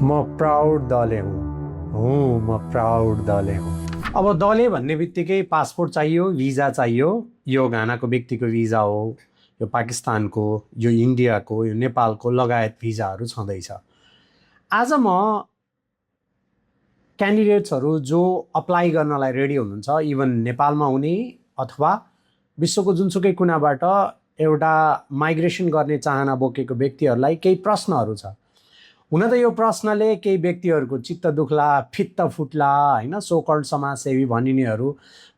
म प्राउड दले हुँ म प्राउड दले हुँ। अब दले भन्ने बित्तिकै पासपोर्ट चाहियो, भिजा चाहियो। यो घानाको व्यक्तिको भिजा हो, यो पाकिस्तानको, यो इन्डियाको, यो नेपालको लगायत भिजाहरू छँदैछ। आज म क्यान्डिडेट्सहरू जो अप्लाई गर्नलाई रेडी हुनुहुन्छ, इभन नेपालमा हुने अथवा विश्वको जुनसुकै कुनाबाट एउटा माइग्रेसन गर्ने चाहना बोकेको व्यक्तिहरूलाई केही प्रश्नहरू छ। हुन त यो प्रश्नले केही व्यक्तिहरूको चित्त दुख्ला, फित्त फुट्ला, होइन, सोकल्ड समाजसेवी भनिनेहरू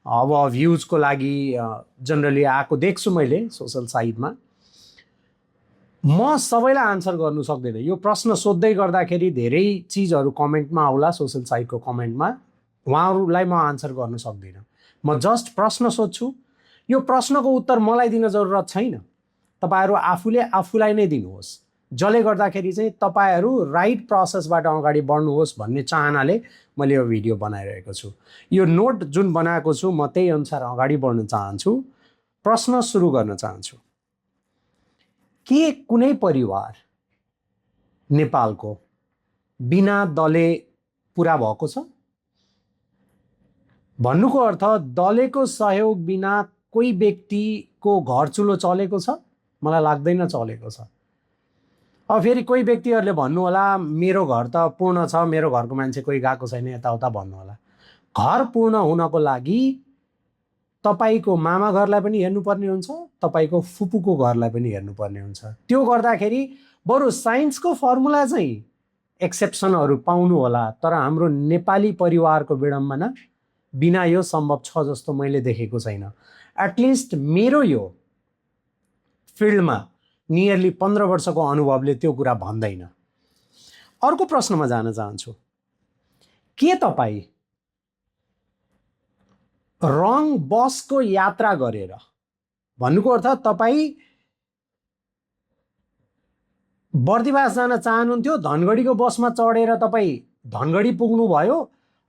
अब भ्युजको लागि जनरली आएको देख्छु मैले सोसल साइटमा। म सबैलाई आन्सर गर्नु सक्दैन। यो प्रश्न सोध्दै गर्दाखेरि धेरै चिजहरू कमेन्टमा आउला, सोसल साइटको कमेन्टमा, उहाँहरूलाई म आन्सर गर्न सक्दिनँ। म जस्ट प्रश्न सोध्छु। यो प्रश्नको उत्तर मलाई दिन जरुरत छैन, तपाईँहरू आफूले आफूलाई नै दिनुहोस्, जसले गर्दाखेरि चाहिँ तपाईँहरू राइट प्रोसेसबाट अगाडि बढ्नुहोस् भन्ने चाहनाले मैले यो भिडियो बनाइरहेको छु। यो नोट जुन बनाएको छु म त्यही अनुसार अगाडि बढ्न चाहन्छु। प्रश्न सुरु गर्न चाहन्छु। के कुनै परिवार नेपालको बिना दले पुरा भएको छ? भन्नुको अर्थ दलेको सहयोग बिना कोही व्यक्तिको घर चुलो चलेको छ? मलाई लाग्दैन चलेको छ। अब फेरि कोही व्यक्तिहरूले भन्नु होला मेरो घर त पूर्ण छ, मेरो घरको मान्छे कोही गएको छैन, यताउता भन्नु होला। घर पूर्ण हुनको लागि तपाईँको मामा घरलाई पनि हेर्नुपर्ने हुन्छ, तपाईँको फुपूको घरलाई पनि हेर्नुपर्ने हुन्छ। त्यो गर्दाखेरि बरु साइन्सको फर्मुला चाहिँ एक्सेप्सनहरू पाउनु होला, तर हाम्रो नेपाली परिवारको विडम्बना बिना यो सम्भव छ जस्तो मैले देखेको छैन। एटलिस्ट मेरो यो फिल्डमा नियरली 15 वर्षको अनुभवले त्यो कुरा भन्दैन। अर्को प्रश्नमा जान चाहन्छु। के तपाईँ रङ बसको यात्रा गरेर, भन्नुको अर्थ तपाईँ बर्दिवास जान चाहनुहुन्थ्यो, धनगढीको बसमा चढेर तपाईँ धनगढी पुग्नुभयो,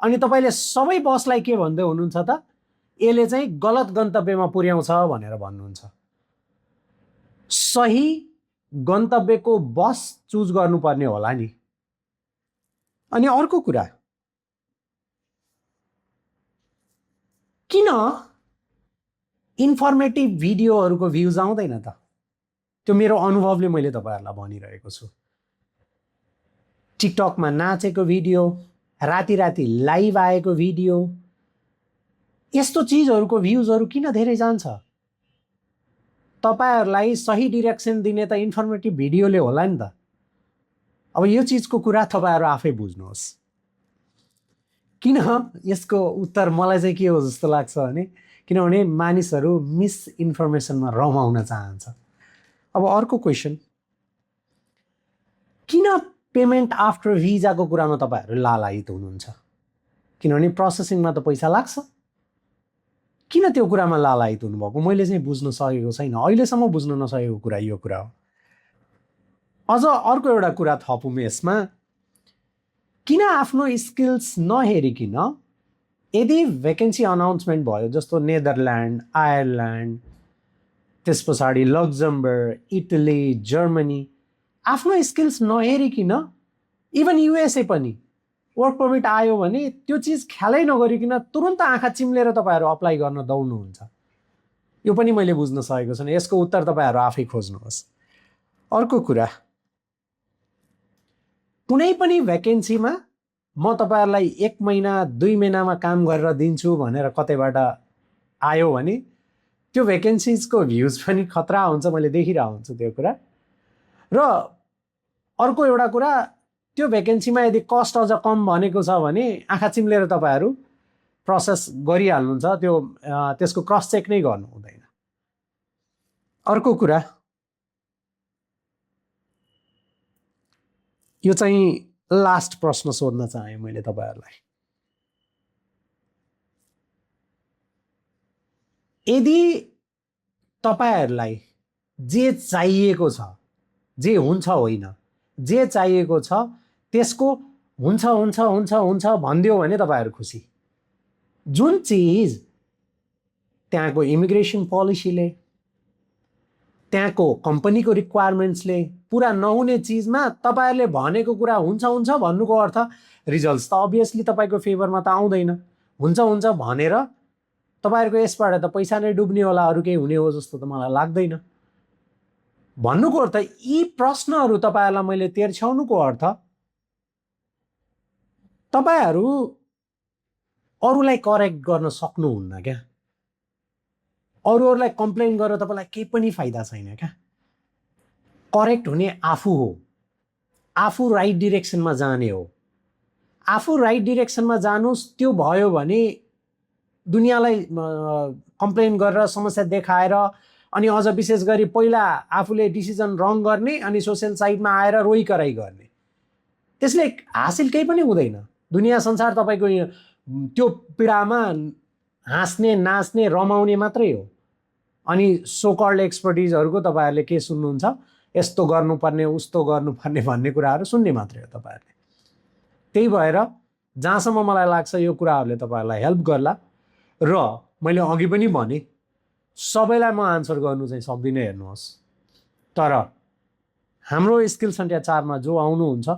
अनि तपाईँले सबै बसलाई के भन्दै हुनुहुन्छ त, यसले चाहिँ गलत गन्तव्यमा पुर्याउँछ भनेर भन्नुहुन्छ। सही गन्तव्यको बस चुज गर्नुपर्ने होला नि। अनि अर्को कुरा, किन इन्फर्मेटिभ भिडियोहरूको भ्युज आउँदैन त? त्यो मेरो अनुभवले मैले तपाईँहरूलाई भनिरहेको छु। टिकटकमा नाचेको भिडियो, राति राति लाइभ आएको भिडियो, यस्तो चिजहरूको भ्युजहरू किन धेरै जान्छ? तपाईँहरूलाई सही डिरेक्सन दिने त इन्फर्मेटिभ भिडियोले होला नि त। अब यो चिजको कुरा तपाईँहरू आफै बुझ्नुहोस्। किन यसको उत्तर मलाई चाहिँ के हो जस्तो लाग्छ भने, किनभने मानिसहरू मिसइन्फर्मेसनमा रमाउन चाहन्छ। अब अर्को क्वेसन, किन पेमेन्ट आफ्टर भिजाको कुरामा तपाईँहरू लालायित हुनुहुन्छ? किनभने प्रोसेसिङमा त पैसा लाग्छ। किन त्यो कुरामा लालायित हुनुभएको मैले चाहिँ बुझ्न सकेको छैन। अहिलेसम्म बुझ्न नसकेको कुरा यो कुरा हो। अझ अर्को एउटा कुरा थपौँ यसमा, किन आफ्नो स्किल्स नहेरिकन यदि भ्याकेन्सी अनाउन्समेन्ट भयो, जस्तो नेदरल्यान्ड, आयरल्यान्ड, त्यस पछाडि लक्जमबर्ग, इटली, जर्मनी, आफ्नो स्किल्स नहेरिकन इभन युएसए पनि वर्क पर्मिट आयो भने त्यो चिज ख्यालै नगरिकन तुरन्त आँखा चिम्लेर तपाईँहरू अप्लाई गर्न दौड्नुहुन्छ। यो पनि मैले बुझ्न सकेको छैन। यसको उत्तर तपाईँहरू आफै खोज्नुहोस्। अर्को कुरा, कुनै पनि भ्याकेन्सीमा म तपाईँहरूलाई 1 महिना 2 महिनामा काम गरेर दिन्छु भनेर कतैबाट आयो भने त्यो भ्याकेन्सिजको भ्युज पनि खतरा हुन्छ, मैले देखिरहेको हुन्छु त्यो कुरा। र अर्को एउटा कुरा, त्यो भ्याकेन्सीमा यदि कस्ट अझ कम भनेको छ भने आँखा चिम्लेर तपाईँहरू प्रोसेस गरिहाल्नुहुन्छ, त्यसको क्रस चेक नै गर्नु हुँदैन। अर्को कुरा, यो चाहिँ लास्ट प्रश्न सोध्न चाहेँ मैले तपाईँहरूलाई। यदि तपाईँहरूलाई जे चाहिएको छ, जे हुन्छ होइन, जे चाहिएको छ त्यसको हुन्छ हुन्छ हुन्छ हुन्छ भनिदियो भने तपाईँहरू खुसी। जुन चिज त्यहाँको इमिग्रेसन पोलिसीले, त्यहाँको कम्पनीको रिक्वायरमेन्ट्सले पुरा नहुने चिजमा तपाईँहरूले भनेको कुरा हुन्छ भन्नुको अर्थ रिजल्ट्स त अभियसली तपाईँको फेभरमा त आउँदैन। हुन्छ भनेर तपाईँहरूको यसबाट त पैसा नै डुब्ने होला, अरू केही हुने हो जस्तो त मलाई लाग्दैन। भन्नुको अर्थ यी प्रश्नहरू तपाईँहरूलाई मैले तेर्स्याउनुको अर्थ तपाईँहरू अरूलाई करेक्ट गर्न सक्नुहुन्न क्या। अरूहरूलाई कम्प्लेन गरेर तपाईँलाई केही पनि फाइदा छैन क्या। करेक्ट हुने आफू हो, आफू राइट डिरेक्सनमा जाने हो। आफू राइट डिरेक्सनमा जानुहोस्, त्यो भयो भने दुनियाँलाई कम्प्लेन गरेर समस्या देखाएर अनि अझ विशेष गरी पहिला आफूले डिसिजन रङ गर्ने अनि सोसियल साइडमा आएर रोइ कराइ गर्ने, त्यसले हासिल केही पनि हुँदैन। दुनियाँ संसार तपाईँको त्यो पीडामा हाँस्ने नाच्ने रमाउने मात्रै हो। अनि सोकल्ड एक्सपर्टिजहरूको तपाईँहरूले के सुन्नुहुन्छ, यस्तो गर्नुपर्ने उस्तो गर्नुपर्ने भन्ने कुराहरू सुन्ने मात्रै हो तपाईँहरूले। त्यही भएर जहाँसम्म मलाई लाग्छ यो कुराहरूले तपाईँहरूलाई हेल्प गर्ला। र मैले अघि पनि भने सबैलाई म आन्सर गर्नु चाहिँ सक्दिनँ, हेर्नुहोस्। तर हाम्रो स्किल सन्ध्या 4मा जो आउनुहुन्छ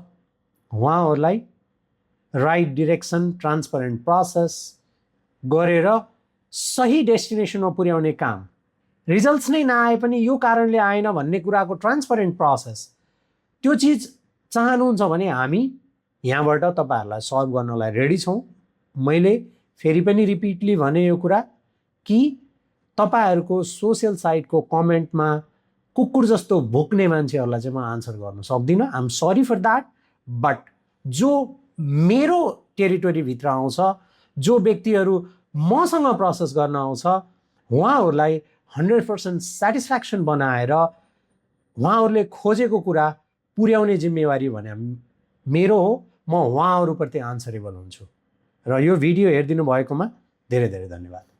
उहाँहरूलाई राइट डिरेक्सन, ट्रान्सपरेन्ट प्रोसेस गरेर सही डेस्टिनेसनमा पुर्याउने काम, रिजल्ट्स नै नआए पनि यो कारणले आएन भन्ने कुराको ट्रान्सपरेन्ट प्रोसेस, त्यो चिज चाहनुहुन्छ भने हामी यहाँबाट तपाईँहरूलाई सर्भ गर्नलाई रेडी छौँ। मैले फेरि पनि रिपिटली भने यो कुरा कि तपाईँहरूको सोसियल साइटको कमेन्टमा कुकुर जस्तो भुक्ने मान्छेहरूलाई चाहिँ म आन्सर गर्न सक्दिनँ। I am sorry for that. But जो मेरो टेरिटोरीभित्र आउँछ, जो व्यक्तिहरू मसँग प्रोसेस गर्न आउँछ, उहाँहरूलाई 100% सेटिस्फ्याक्सन बनाएर उहाँहरूले खोजेको कुरा पुर्याउने जिम्मेवारी भने मेरो हो। म उहाँहरूप्रति आन्सरेबल हुन्छु। र यो भिडियो हेरिदिनु भएकोमा धेरै धेरै धन्यवाद।